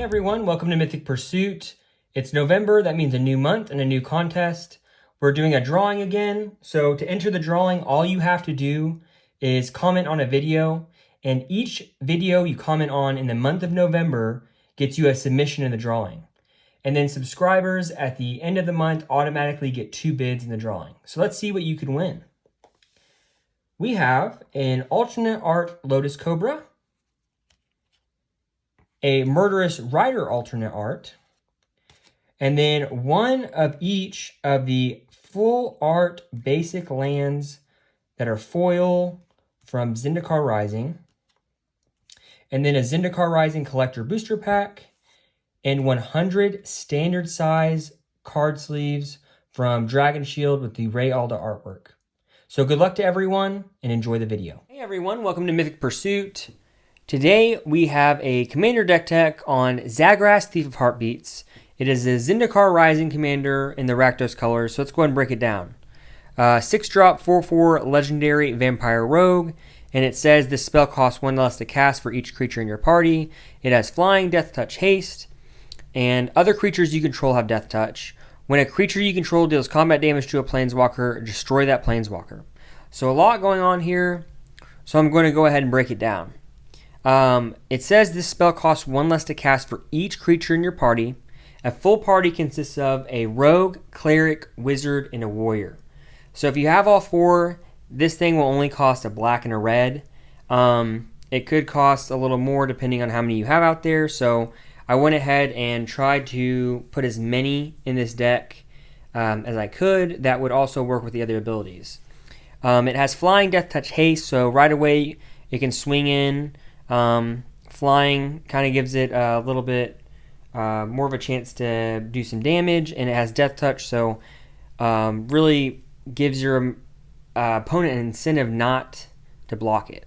Hey everyone, welcome to Mythic Pursuit. It's November, that means a new month and a new contest. We're doing a drawing again, so to enter the drawing, all you have to do is comment on a video, and each video you comment on in the month of November gets you a submission in the drawing. And then subscribers at the end of the month automatically get 2 bids in the drawing. So let's see what you can win. We have an alternate art Lotus Cobra, a Murderous Rider alternate art, and then one of each of the full art basic lands that are foil from Zendikar Rising, and then a Zendikar Rising collector booster pack, and 100 standard size card sleeves from Dragon Shield with the Ray Alda artwork. So good luck to everyone and enjoy the video. Hey everyone, welcome to Mythic Pursuit. Today we have a commander deck tech on Zagras, Thief of Heartbeats. It is a Zendikar Rising commander in the Rakdos colors, so let's go ahead and break it down. 6-drop, 4/4 legendary vampire rogue, and it says this spell costs 1 less to cast for each creature in your party. It has flying, death touch, haste, and other creatures you control have death touch. When a creature you control deals combat damage to a planeswalker, destroy that planeswalker. So a lot going on here, so I'm going to go ahead and break it down. It says this spell costs 1 less to cast for each creature in your party. A full party consists of a rogue, cleric, wizard, and a warrior. So if you have all 4, this thing will only cost a black and a red. It could cost a little more depending on how many you have out there. So I went ahead and tried to put as many in this deck as I could. That would also work with the other abilities. It has flying, death touch, haste. So right away it can swing in. Flying kind of gives it a little bit more of a chance to do some damage, and it has death touch, so really gives your opponent an incentive not to block it.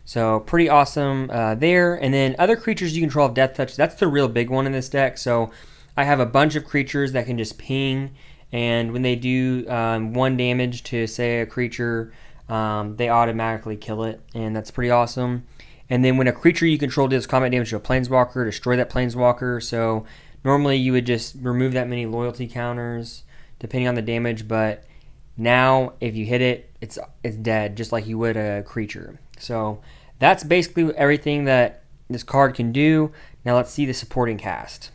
So pretty awesome there. And then other creatures you control have death touch. That's the real big one in this deck. So I have a bunch of creatures that can just ping, and when they do 1 damage to, say, a creature, they automatically kill it, and that's pretty awesome. And then when a creature you control deals combat damage to a planeswalker, destroy that planeswalker. So normally you would just remove that many loyalty counters depending on the damage, but now if you hit it, it's dead, just like you would a creature. So that's basically everything that this card can do. Now let's see the supporting cast.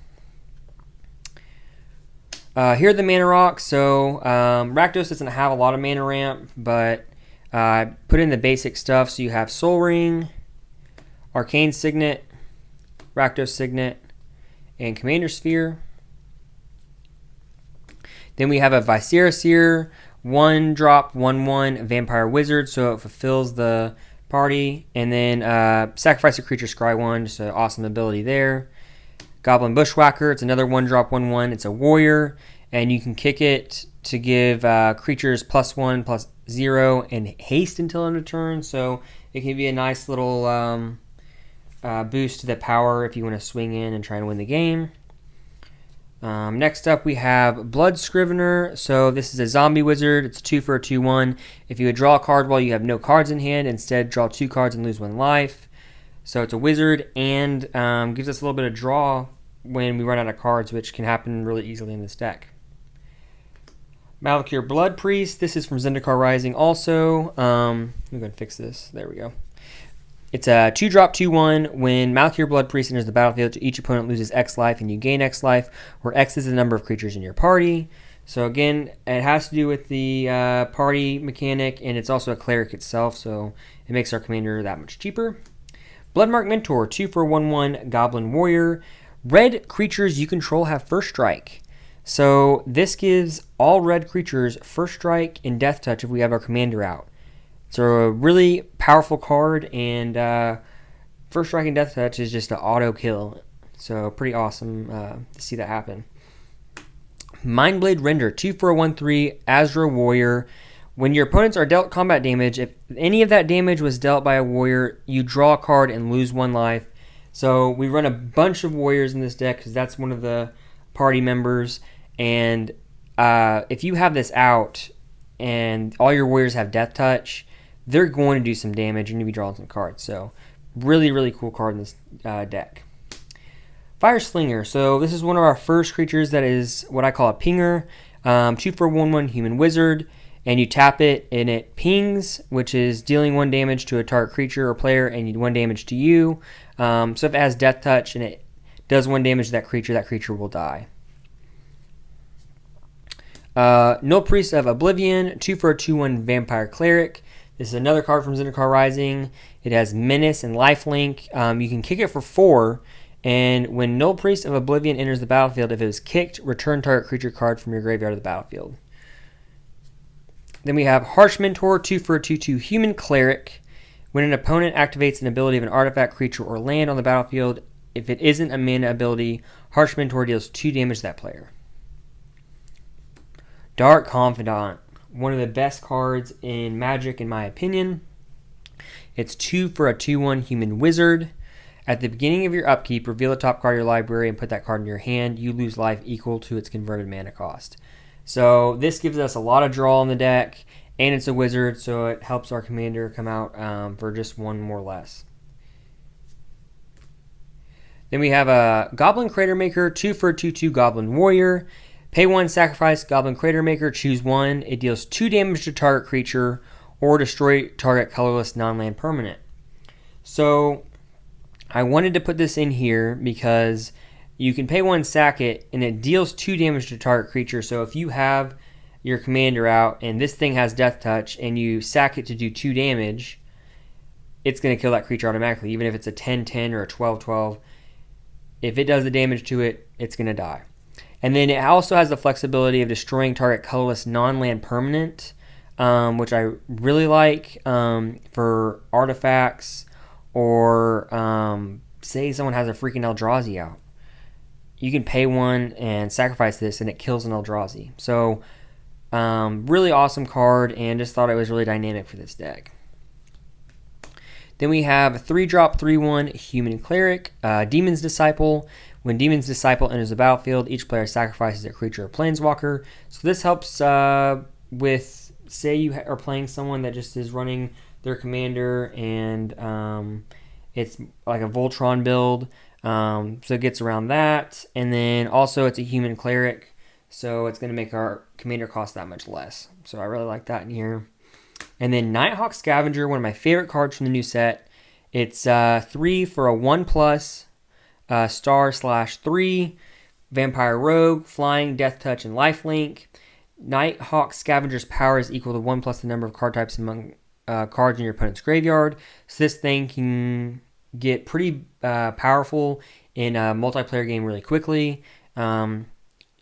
Here are the mana rocks. So Rakdos doesn't have a lot of mana ramp, but put in the basic stuff. So you have Soul Ring, Arcane Signet, Rakdos Signet, and Commander Sphere. Then we have a Viscera Seer, 1-drop, 1/1 Vampire Wizard, so it fulfills the party. And then Sacrifice a Creature, scry 1, just an awesome ability there. Goblin Bushwhacker, it's another 1-drop, 1/1. It's a warrior, and you can kick it to give creatures +1, +0, and haste until end of turn. So it can be a nice little boost to the power if you want to swing in and try and win the game. Next up we have Blood Scrivener. So this is a zombie wizard. It's 2 for a 2/1. If you would draw a card while you have no cards in hand, instead draw 2 cards and lose 1 life. So it's a wizard and gives us a little bit of draw when we run out of cards, which can happen really easily in this deck. Malakir Blood Priest. This is from Zendikar Rising also. I'm going to fix this. There we go. It's a 2-drop, 2/1. When Malakir Blood Priest enters the battlefield, each opponent loses X life and you gain X life, where X is the number of creatures in your party. So again, it has to do with the party mechanic, and it's also a cleric itself, so it makes our commander that much cheaper. Bloodmark Mentor, 2 for 1/1 Goblin Warrior. Red creatures you control have first strike. So this gives all red creatures first strike and death touch if we have our commander out. It's a really powerful card, and first strike and death touch is just an auto kill. So pretty awesome to see that happen. Mindblade Render, 2 for a 1/3 Azra Warrior. When your opponents are dealt combat damage, if any of that damage was dealt by a warrior, you draw a card and lose 1 life. So we run a bunch of warriors in this deck because that's one of the party members. And if you have this out and all your warriors have death touch, they're going to do some damage. You're going to be drawing some cards. So really, really cool card in this deck. Fire Slinger. So this is one of our first creatures that is what I call a pinger. 2 for 1/1 human wizard. And you tap it and it pings, which is dealing 1 damage to a target creature or player and 1 damage to you. So if it has Death Touch and it does 1 damage to that creature will die. Null Priest of Oblivion, 2 for a 2/1 Vampire Cleric. This is another card from Zendikar Rising. It has Menace and Lifelink. You can kick it for 4, and when Null Priest of Oblivion enters the battlefield, if it was kicked, return target creature card from your graveyard to the battlefield. Then we have Harsh Mentor, 2 for a 2/2 Human Cleric. When an opponent activates an ability of an artifact, creature, or land on the battlefield, if it isn't a mana ability, Harsh Mentor deals 2 damage to that player. Dark Confidant, one of the best cards in Magic in my opinion. It's 2 for a 2/1 Human Wizard. At the beginning of your upkeep, reveal the top card of your library and put that card in your hand. You lose life equal to its converted mana cost. So this gives us a lot of draw on the deck, and it's a wizard, so it helps our commander come out for just 1 more less. Then we have a Goblin Crater Maker, 2 for a 2/2 Goblin Warrior. Pay 1, sacrifice Goblin Crater Maker, choose 1. It deals 2 damage to target creature or destroy target colorless non-land permanent. So I wanted to put this in here because you can pay 1, sack it, and it deals 2 damage to target creature. So if you have your commander out and this thing has Death Touch and you sack it to do 2 damage, it's going to kill that creature automatically, even if it's a 10-10 or a 12-12. If it does the damage to it, it's going to die. And then it also has the flexibility of destroying target colorless non-land permanent, which I really like for artifacts, or say someone has a freaking Eldrazi out. You can pay 1 and sacrifice this and it kills an Eldrazi. So really awesome card, and just thought it was really dynamic for this deck. Then we have a 3-drop 3/1 Human Cleric, Demon's Disciple. When Demon's Disciple enters the battlefield, each player sacrifices a creature or planeswalker. So this helps with, say you are playing someone that just is running their commander and it's like a Voltron build. So it gets around that. And then also it's a Human Cleric, so it's going to make our commander cost that much less. So I really like that in here. And then Nighthawk Scavenger, one of my favorite cards from the new set. It's 3 for a 1+ star/3 Vampire Rogue, Flying, Death Touch, and Lifelink. Nighthawk Scavenger's power is equal to 1+ the number of card types among cards in your opponent's graveyard. So this thing can get pretty powerful in a multiplayer game really quickly.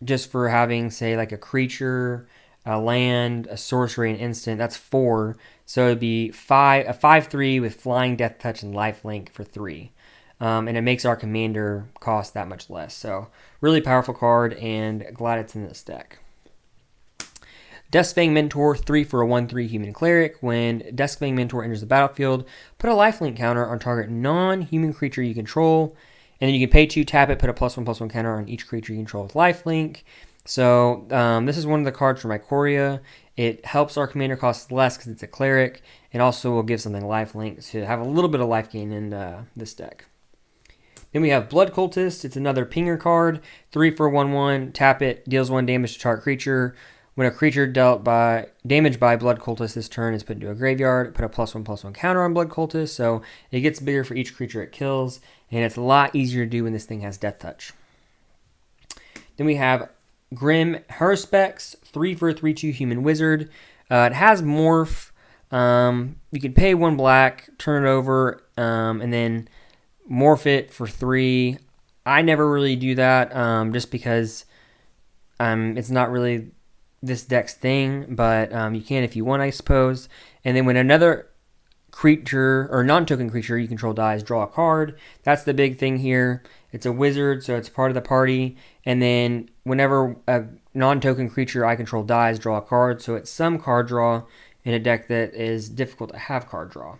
Just for having, say, like a creature, a land, a sorcery, an instant. That's 4. So it'd be a 5/3 with Flying, Death Touch, and Lifelink for 3. And it makes our commander cost that much less. So really powerful card, and glad it's in this deck. Duskfang Mentor, 3 for a 1/3 Human Cleric. When Duskfang Mentor enters the battlefield, put a lifelink counter on target non-human creature you control. And then you can pay 2, tap it, put a +1/+1 counter on each creature you control with lifelink. So this is one of the cards from Ikoria. It helps our commander cost less because it's a cleric, and also will give something lifelink to have a little bit of life gain in this deck. Then we have Blood Cultist. It's another pinger card. 3 for 1/1. Tap it. Deals 1 damage to target creature. When a creature dealt by damage by Blood Cultist this turn is put into a graveyard, put a +1/+1 counter on Blood Cultist. So it gets bigger for each creature it kills, and it's a lot easier to do when this thing has Death Touch. Then we have Grim Haruspex, 3 for a 3/2 Human Wizard. It has Morph. You can pay 1 black, turn it over, and then morph it for 3. I never really do that, just because it's not really this deck's thing, but you can if you want, I suppose. And then when another creature or non-token creature you control dies, draw a card. That's the big thing here. It's a wizard, so it's part of the party. And then whenever a non-token creature I control dies, draw a card. So it's some card draw in a deck that is difficult to have card draw.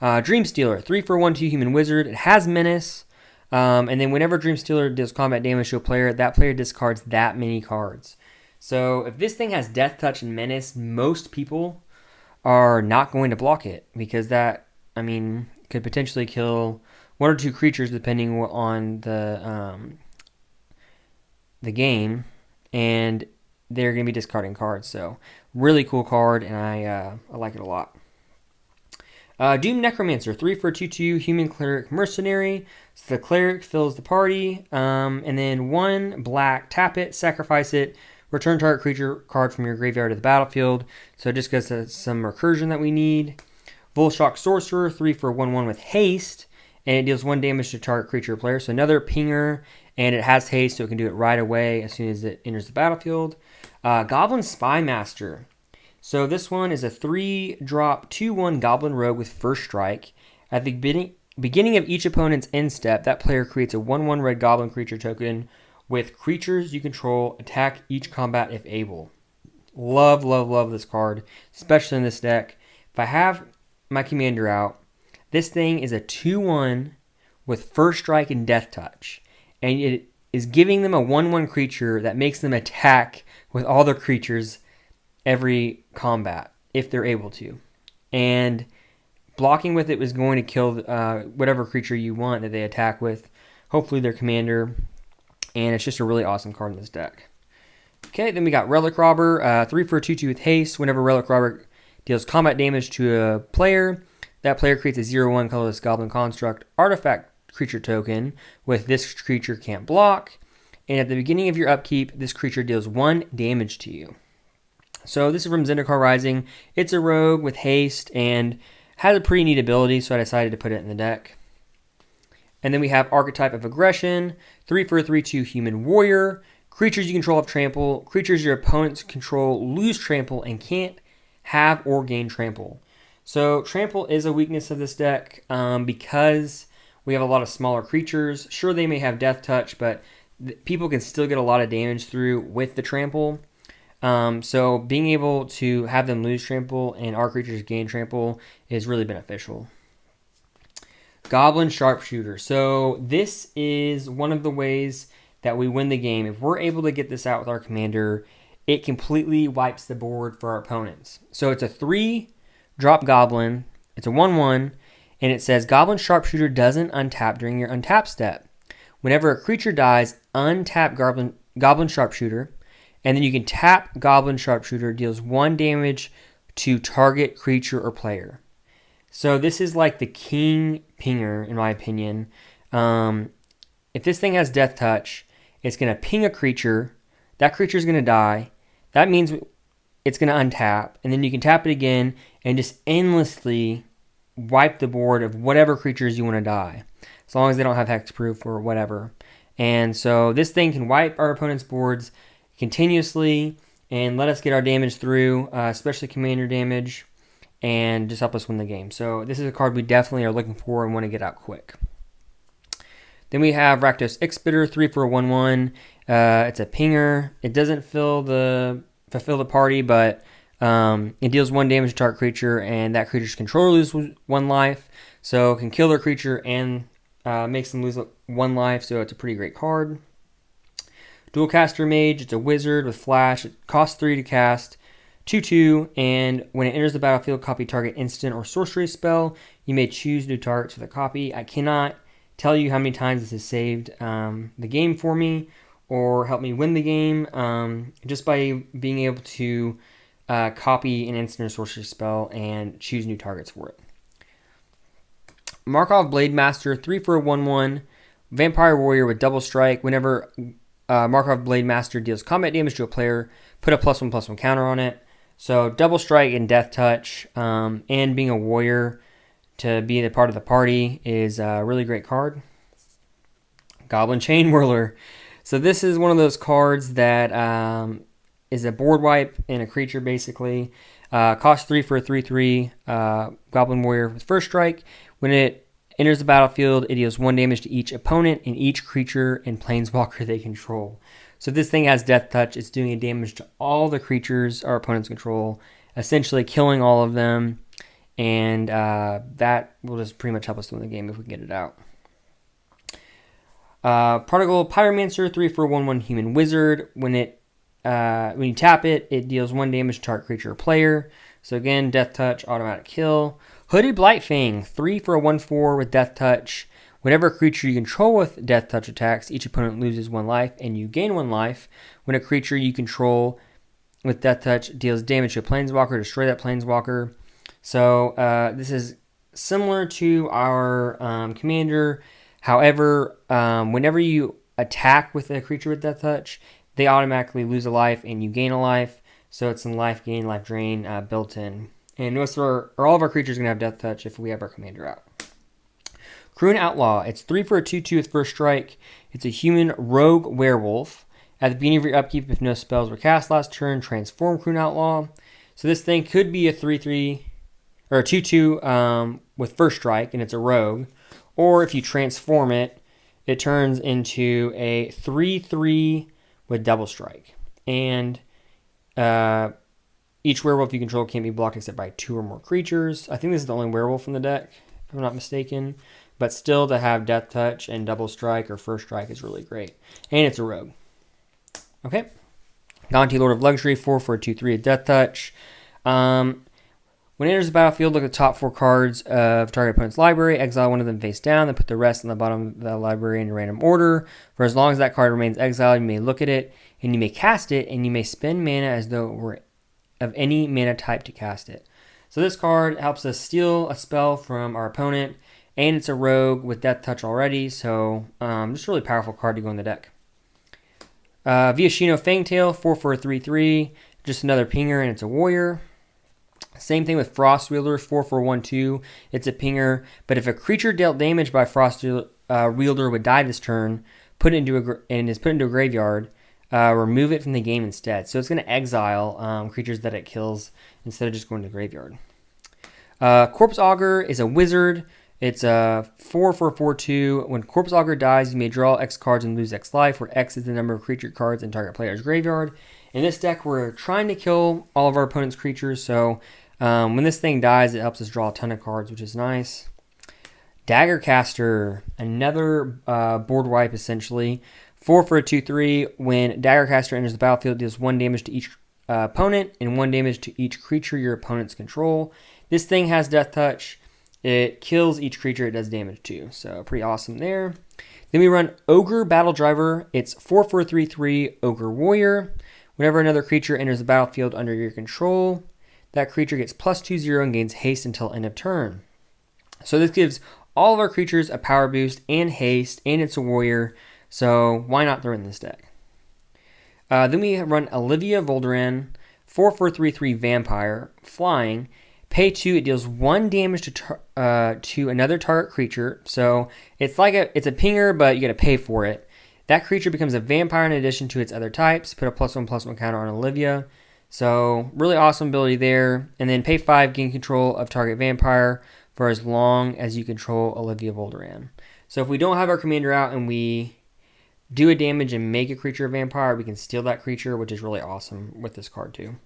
Dreamstealer, 3 for 1/2 Human Wizard. It has Menace. And then whenever Dreamstealer deals combat damage to a player, that player discards that many cards. So if this thing has Death Touch and Menace, most people are not going to block it, because that, I mean, could potentially kill 1 or 2 creatures depending on the game, and they're going to be discarding cards. So really cool card, and I like it a lot. Doom Necromancer, 3 for a 2/2 human cleric mercenary. So the cleric fills the party, and then 1 black, tap it, sacrifice it, return target creature card from your graveyard to the battlefield. So it just gives us some recursion that we need. Volshock Sorcerer, 3 for a 1/1 with haste, and it deals 1 damage to target creature or player. So another pinger, and it has haste, so it can do it right away as soon as it enters the battlefield. Goblin Spymaster. So this one is a 3-drop 2/1 Goblin Rogue with first strike. At the beginning of each opponent's end step, that player creates a 1/1 red Goblin creature token with creatures you control attack each combat if able. Love, love, love this card, especially in this deck. If I have my commander out, this thing is a 2/1 with first strike and death touch. And it is giving them a 1/1 creature that makes them attack with all their creatures every combat, if they're able to. And blocking with it is going to kill whatever creature you want that they attack with, hopefully their commander. And it's just a really awesome card in this deck. Okay, then we got Relic Robber, 3 for a 2/2 with haste. Whenever Relic Robber deals combat damage to a player, that player creates a 0/1 colorless Goblin Construct artifact creature token with this creature can't block. And at the beginning of your upkeep, this creature deals 1 damage to you. So this is from Zendikar Rising. It's a rogue with haste and has a pretty neat ability, so I decided to put it in the deck. And then we have Archetype of Aggression, 3 for a 3/2 human warrior. Creatures you control have trample. Creatures your opponents control lose trample and can't have or gain trample. So trample is a weakness of this deck because we have a lot of smaller creatures. Sure, they may have death touch, but people can still get a lot of damage through with the trample. So being able to have them lose trample and our creatures gain trample is really beneficial. Goblin Sharpshooter. So this is one of the ways that we win the game. If we're able to get this out with our commander, it completely wipes the board for our opponents. So it's a 3-drop goblin. It's a 1/1, and it says Goblin Sharpshooter doesn't untap during your untap step. Whenever a creature dies, untap Goblin Sharpshooter, and then you can tap Goblin Sharpshooter, deals 1 damage to target creature or player. So this is like the king pinger, in my opinion. If this thing has death touch, it's going to ping a creature. That creature is going to die. That means it's going to untap, and then you can tap it again and just endlessly wipe the board of whatever creatures you want to die, as long as they don't have hexproof or whatever. And so this thing can wipe our opponent's boards continuously and let us get our damage through, especially commander damage, and just help us win the game. So this is a card we definitely are looking for and want to get out quick. Then we have Rakdos Expitter, 3 for a 1/1. It's a pinger. It doesn't fulfill the party, but it deals 1 damage to target creature, and that creature's controller loses 1 life. So it can kill their creature and makes them lose 1 life, so it's a pretty great card. Dualcaster Mage, it's a wizard with flash. It costs 3 to cast, 2/2, and when it enters the battlefield, copy target instant or sorcery spell. You may choose new targets for the copy. I cannot tell you how many times this has saved the game for me or helped me win the game just by being able to copy an instant or sorcery spell and choose new targets for it. Markov Blade Master, 3 for a 1/1. Vampire Warrior with double strike. Whenever Markov Blade Master deals combat damage to a player, put a +1/+1 counter on it. So double strike and death touch, and being a warrior to be a part of the party is a really great card. Goblin Chain Whirler. So this is one of those cards that is a board wipe and a creature basically. Costs 3 for a 3/3 Goblin Warrior with first strike. When it enters the battlefield, it deals 1 damage to each opponent and each creature and planeswalker they control. So if this thing has death touch, it's doing a damage to all the creatures our opponents control, essentially killing all of them. And that will just pretty much help us win the game if we can get it out. Prodigal Pyromancer, 3 for a 1/1 human wizard. When you tap it, it deals 1 damage to target creature or player. So again, death touch, automatic kill. Hooded Blightfang, 3 for a 1/4 with death touch. Whenever a creature you control with Death Touch attacks, each opponent loses 1 life and you gain 1 life. When a creature you control with Death Touch deals damage to a planeswalker, destroy that planeswalker. So this is similar to our commander. However, whenever you attack with a creature with Death Touch, they automatically lose a life and you gain a life. So it's some life gain, life drain built in. And most of all of our creatures are going to have Death Touch if we have our commander out. Croon Outlaw. It's 3 for a 2/2 with first strike. It's a human rogue werewolf. At the beginning of your upkeep, if no spells were cast last turn, transform Croon Outlaw. So this thing could be a 3/3 or a 2/2 with first strike, and it's a rogue. Or if you transform it, it turns into a 3/3 with double strike. And each werewolf you control can't be blocked except by 2 or more creatures. I think this is the only werewolf in the deck, if I'm not mistaken. But still, to have Death Touch and double strike or first strike is really great. And it's a rogue. Okay. Dante, Lord of Luxury, 4 for a 2/3 with Death Touch. When it enters the battlefield, look at the top 4 cards of target opponent's library, exile one of them face down, then put the rest on the bottom of the library in a random order. For as long as that card remains exiled, you may look at it, and you may cast it, and you may spend mana as though it were of any mana type to cast it. So this card helps us steal a spell from our opponent, and it's a rogue with Death Touch already, so just a really powerful card to go in the deck. Viashino Fangtail, 4 for a 3/3, just another pinger, and it's a warrior. Same thing with Frost Wielder, 4 for 1/2. It's a pinger, but if a creature dealt damage by Frost Wielder would die this turn, and is put into a graveyard, remove it from the game instead. So it's going to exile creatures that it kills instead of just going to the graveyard. Corpse Augur is a wizard. It's a 4 for a 4/2. When Corpse Augur dies, you may draw X cards and lose X life, where X is the number of creature cards in target player's graveyard. In this deck, we're trying to kill all of our opponent's creatures, so when this thing dies, it helps us draw a ton of cards, which is nice. Daggercaster, another board wipe, essentially. 4 for a 2/3. When Daggercaster enters the battlefield, it deals 1 damage to each opponent and 1 damage to each creature your opponents control. This thing has Death Touch. It kills each creature it does damage to, so pretty awesome there. Then we run Ogre Battle Driver. It's 4 for a 3/3 Ogre Warrior. Whenever another creature enters the battlefield under your control, that creature gets +2/0 and gains haste until end of turn. So this gives all of our creatures a power boost and haste, and it's a warrior, so why not throw it in this deck? Then we run Olivia Volderan, 4 for a 3/3 Vampire, flying. Pay 2, it deals 1 damage to another target creature. So it's a pinger, but you got to pay for it. That creature becomes a vampire in addition to its other types. Put a +1/+1 counter on Olivia. So really awesome ability there. And then pay 5, gain control of target vampire for as long as you control Olivia Volderan. So if we don't have our commander out and we do a damage and make a creature a vampire, we can steal that creature, which is really awesome with this card too.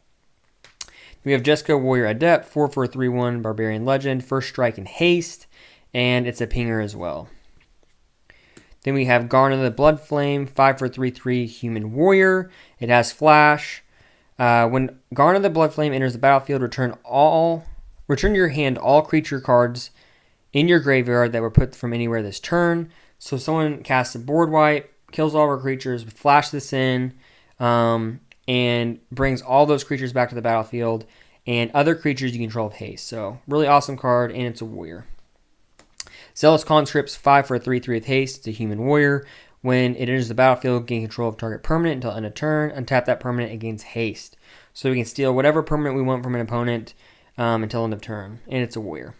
We have Jessica Warrior Adept, 4 for a 3/1 Barbarian Legend, first strike and haste, and it's a pinger as well. Then we have Garna the Bloodflame, 5 for a 3/3 Human Warrior. It has Flash. When Garna the Bloodflame enters the battlefield, return to your hand all creature cards in your graveyard that were put from anywhere this turn. So someone casts a board wipe, kills all of our creatures, flash this in, and brings all those creatures back to the battlefield, and other creatures you control have haste. So really awesome card, and it's a warrior. Zealous Conscripts, 5 for a 3/3 with haste. It's a human warrior. When it enters the battlefield, gain control of target permanent until end of turn. Untap that permanent, it gains haste. So we can steal whatever permanent we want from an opponent until end of turn, and it's a warrior.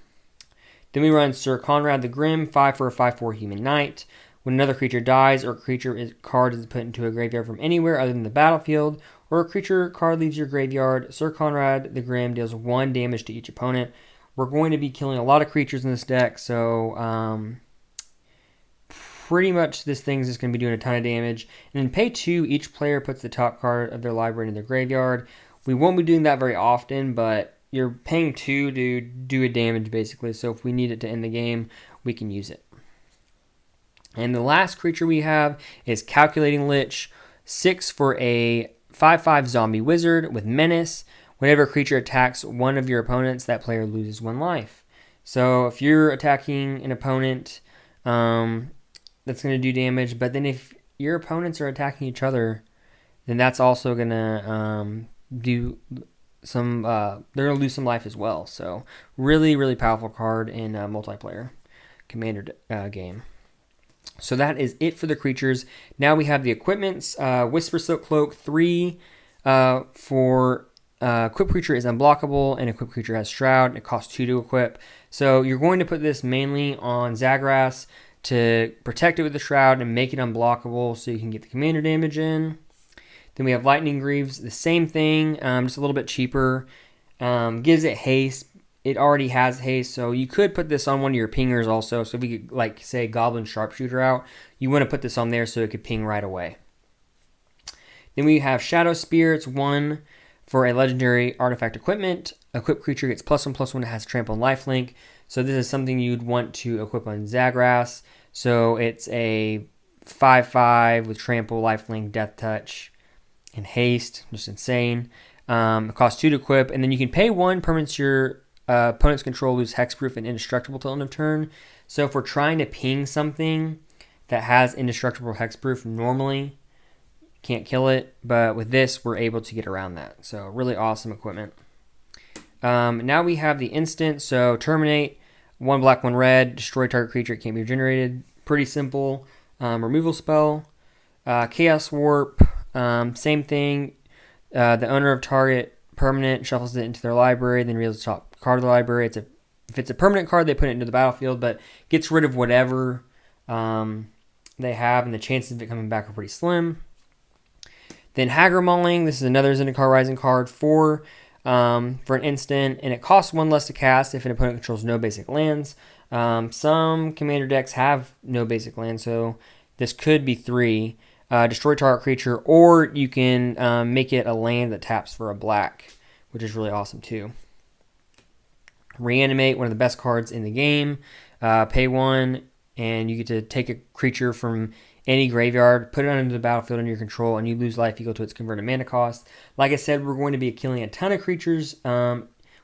Then we run Sir Conrad the Grim, 5 for a 5/4 human knight. When another creature dies, or a creature card is put into a graveyard from anywhere other than the battlefield, or a creature card leaves your graveyard, Sir Conrad the Grim deals 1 damage to each opponent. We're going to be killing a lot of creatures in this deck, so pretty much this thing's just going to be doing a ton of damage. And in pay 2, each player puts the top card of their library in their graveyard. We won't be doing that very often, but you're paying 2 to do a damage, basically. So if we need it to end the game, we can use it. And the last creature we have is Calculating Lich, 6 for a 5/5 zombie wizard with menace. Whenever a creature attacks one of your opponents, that player loses 1 life. So if you're attacking an opponent That's going to do damage. But then if your opponents are attacking each other, then that's also going to do some, they're going to lose some life as well. So really, really powerful card in a multiplayer commander game. So that is it for the creatures. Now we have the equipments. Whisper Silk Cloak 3 for equip creature is unblockable, and equip creature has Shroud. It costs 2 to equip. So you're going to put this mainly on Zagras to protect it with the Shroud and make it unblockable so you can get the commander damage in. Then we have Lightning Greaves, the same thing, just a little bit cheaper. Gives it haste. It already has haste, so you could put this on one of your pingers also. So if you could, like, say, Goblin Sharpshooter out, you want to put this on there so it could ping right away. Then we have Shadow Spirits, 1 for a legendary artifact equipment. Equip creature gets +1/+1, it has trample and lifelink. So this is something you'd want to equip on Zagras. So it's a 5/5 with trample, lifelink, death touch, and haste. Just insane. It costs 2 to equip, and then you can pay 1 permanents your opponent's control, lose hexproof and indestructible till end of turn. So if we're trying to ping something that has indestructible hexproof, normally can't kill it, but with this we're able to get around that. So really awesome equipment. Now we have the instant. So terminate, 1 black, 1 red, destroy target creature, it can't be regenerated. Pretty simple removal spell. Chaos Warp, same thing. The owner of target permanent shuffles it into their library, then reveals the top card of the library. If it's a permanent card, they put it into the battlefield, but gets rid of whatever they have, and the chances of it coming back are pretty slim. Then Hagramaling, this is another Zendikar Rising card for an instant, and it costs 1 less to cast if an opponent controls no basic lands. Some commander decks have no basic lands, so this could be 3. Destroy target creature, or you can make it a land that taps for a black, which is really awesome too. Reanimate, one of the best cards in the game. Pay 1, and you get to take a creature from any graveyard, put it onto the battlefield under your control, and you lose life equal to its converted mana cost. Like I said, we're going to be killing a ton of creatures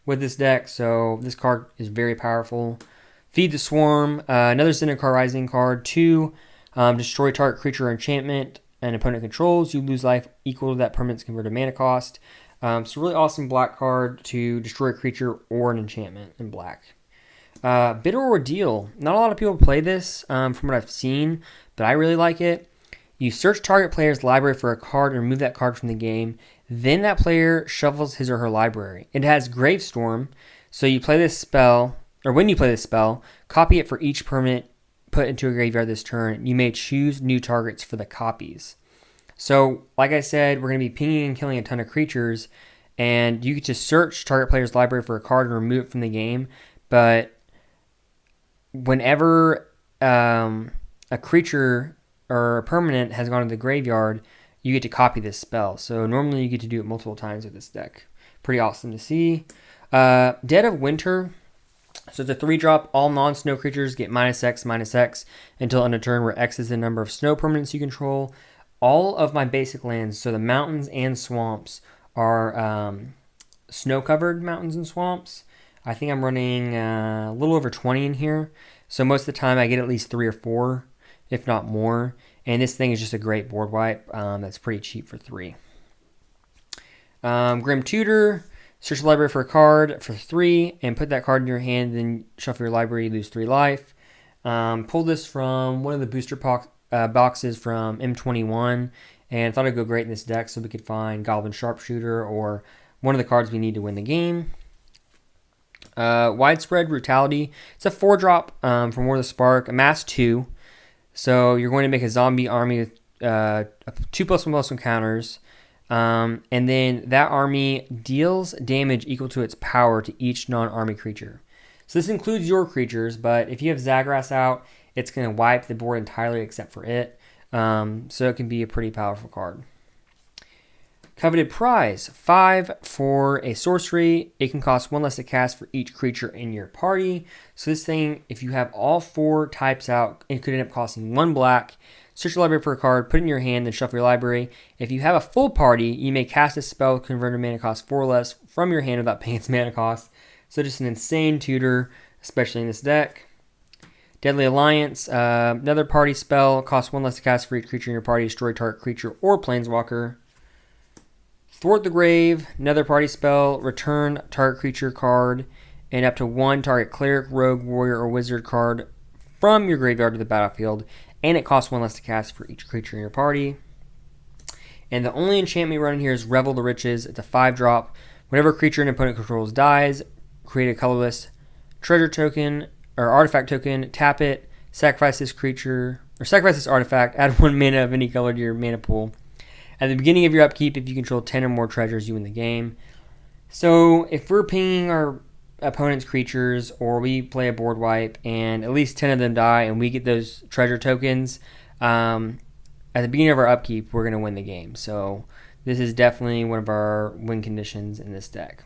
with this deck, so this card is very powerful. Feed the Swarm, another Zendikar Rising card. 2, destroy target creature or enchantment an opponent controls. You lose life equal to that permanent's converted mana cost. So really awesome black card to destroy a creature or an enchantment in black. Bitter Ordeal. Not a lot of people play this from what I've seen, but I really like it. You search target player's library for a card and remove that card from the game. Then that player shuffles his or her library. It has Gravestorm, so you play this spell, or when you play this spell, copy it for each permanent put into a graveyard this turn. You may choose new targets for the copies. So, like I said, we're going to be pinging and killing a ton of creatures, and you get to search target player's library for a card and remove it from the game. But whenever a creature or a permanent has gone to the graveyard, you get to copy this spell. So normally you get to do it multiple times with this deck. Pretty awesome to see. Dead of Winter. So it's a 3-drop. All non-snow creatures get -X until end of turn, where X is the number of snow permanents you control. All of my basic lands, so the mountains and swamps, are snow-covered mountains and swamps. I think I'm running a little over 20 in here. So most of the time I get at least 3 or 4, if not more. And this thing is just a great board wipe. That's pretty cheap for 3. Grim Tutor. Search the library for a card for 3 and put that card in your hand. Then shuffle your library, you lose 3 life. Pulled this from one of the booster boxes from M21 and thought it'd go great in this deck so we could find Goblin Sharpshooter or one of the cards we need to win the game. Widespread Brutality. It's a 4-drop from War of the Spark, amass 2. So you're going to make a zombie army with 2+1/+1 counters. And then that army deals damage equal to its power to each non-army creature. So this includes your creatures, but if you have Zagras out, it's going to wipe the board entirely except for it. So it can be a pretty powerful card. Coveted Prize. 5 for a sorcery. It can cost 1 less to cast for each creature in your party. So this thing, if you have all 4 types out, it could end up costing 1 black. Search your library for a card, put it in your hand, then shuffle your library. If you have a full party, you may cast a spell, converted mana cost 4 less from your hand without paying its mana cost. So just an insane tutor, especially in this deck. Deadly Alliance, another party spell, costs 1 less to cast for each creature in your party, destroy target creature or planeswalker. Thwart the Grave, another party spell, return target creature card, and up to 1 target cleric, rogue, warrior, or wizard card from your graveyard to the battlefield, and it costs 1 less to cast for each creature in your party. And the only enchantment running here is Revel the Riches. It's a 5-drop. Whenever a creature an opponent controls dies, create a colorless treasure token or artifact token, tap it, sacrifice this creature, or sacrifice this artifact, add 1 mana of any color to your mana pool. At the beginning of your upkeep, if you control 10 or more treasures, you win the game. So if we're pinging our opponent's creatures, or we play a board wipe, and at least 10 of them die, and we get those treasure tokens, at the beginning of our upkeep, we're going to win the game. So this is definitely one of our win conditions in this deck.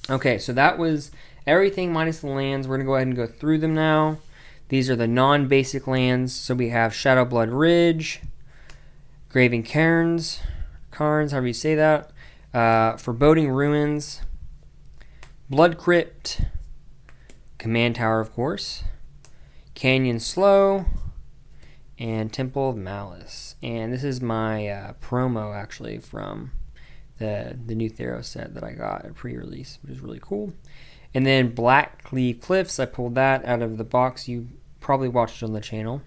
Okay, so that was everything minus the lands. We're going to go ahead and go through them now. These are the non-basic lands. So we have Shadowblood Ridge, Graven Cairns, however you say that, Foreboding Ruins, Blood Crypt, Command Tower, of course, Canyon Slow, and Temple of Malice. And this is my promo, actually, from the new Theros set that I got at pre-release, which is really cool. And then Blackcleave Cliffs, I pulled that out of the box. You probably watched it on the channel.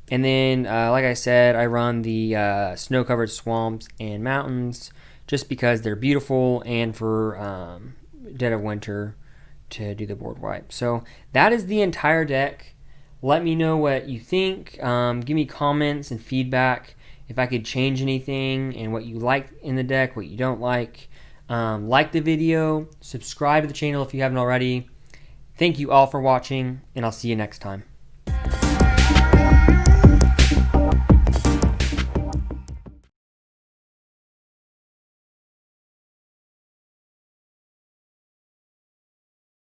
And then, like I said, I run the snow-covered swamps and mountains just because they're beautiful, and for Dead of Winter to do the board wipe. So that is the entire deck. Let me know what you think. Give me comments and feedback if I could change anything, and what you like in the deck, what you don't like. Like the video, subscribe to the channel if you haven't already. Thank you all for watching, and I'll see you next time.